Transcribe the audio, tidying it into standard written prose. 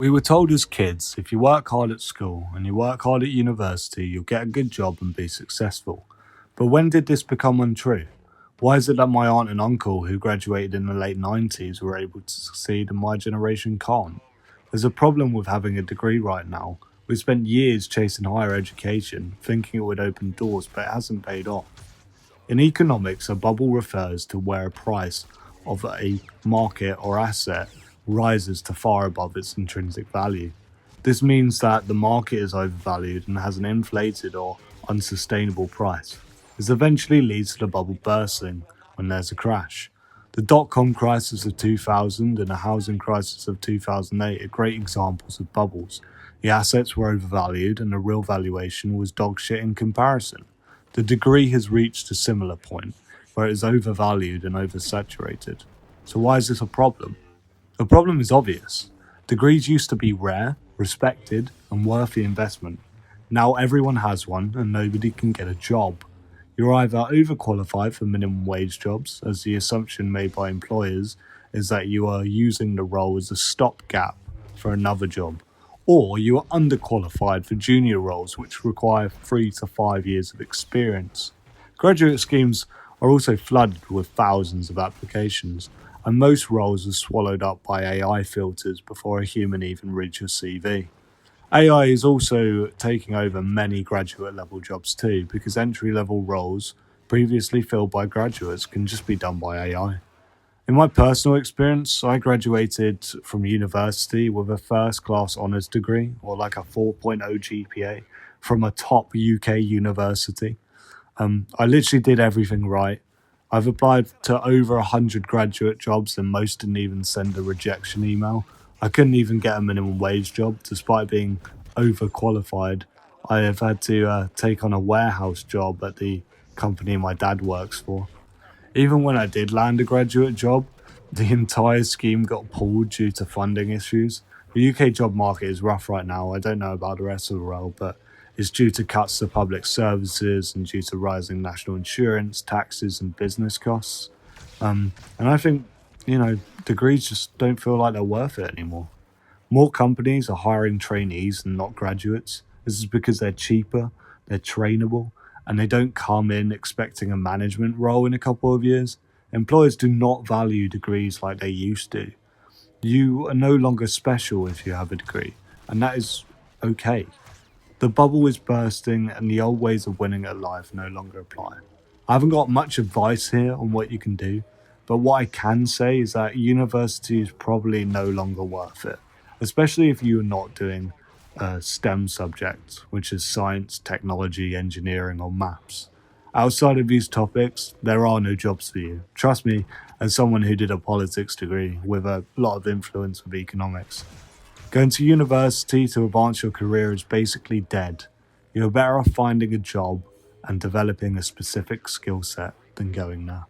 We were told as kids, if you work hard at school and you work hard at university, you'll get a good job and be successful. But when did this become untrue? Why is it that my aunt and uncle, who graduated in the late 90s, were able to succeed and my generation can't? There's a problem with having a degree right now. We've spent years chasing higher education, thinking it would open doors, but it hasn't paid off. In economics, a bubble refers to where a price of a market or asset rises to far above its intrinsic value. This means that the market is overvalued and has an inflated or unsustainable price. This eventually leads to the bubble bursting when there's a crash. The dot-com crisis of 2000 and the housing crisis of 2008 are great examples of bubbles. The assets were overvalued and the real valuation was dog shit in comparison. The degree has reached a similar point, where it is overvalued and oversaturated. So why is this a problem? The problem is obvious. Degrees used to be rare, respected, and worth the investment. Now everyone has one and nobody can get a job. You're either overqualified for minimum wage jobs, as the assumption made by employers is that you are using the role as a stopgap for another job, or you are underqualified for junior roles which require 3 to 5 years of experience. Graduate schemes are also flooded with thousands of applications, and most roles are swallowed up by AI filters before a human even reads your CV. AI is also taking over many graduate level jobs too, because entry level roles previously filled by graduates can just be done by AI. In my personal experience, I graduated from university with a first class honours degree, or like a 4.0 GPA, from a top UK university. I literally did everything right. I've applied to over 100 graduate jobs and most didn't even send a rejection email. I couldn't even get a minimum wage job despite being overqualified. I have had to take on a warehouse job at the company my dad works for. Even when I did land a graduate job, the entire scheme got pulled due to funding issues. The UK job market is rough right now. I don't know about the rest of the world, but it's due to cuts to public services and due to rising national insurance, taxes, and business costs. And I think, degrees just don't feel like they're worth it anymore. More companies are hiring trainees and not graduates. This is because they're cheaper, they're trainable, and they don't come in expecting a management role in a couple of years. Employers do not value degrees like they used to. You are no longer special if you have a degree, and that is okay. The bubble is bursting and the old ways of winning at life no longer apply. I haven't got much advice here on what you can do, but what I can say is that university is probably no longer worth it, especially if you're not doing STEM subjects, which is science, technology, engineering, or maths. Outside of these topics, there are no jobs for you. Trust me, as someone who did a politics degree with a lot of influence with economics. Going to university to advance your career is basically dead. You're better off finding a job and developing a specific skill set than going there.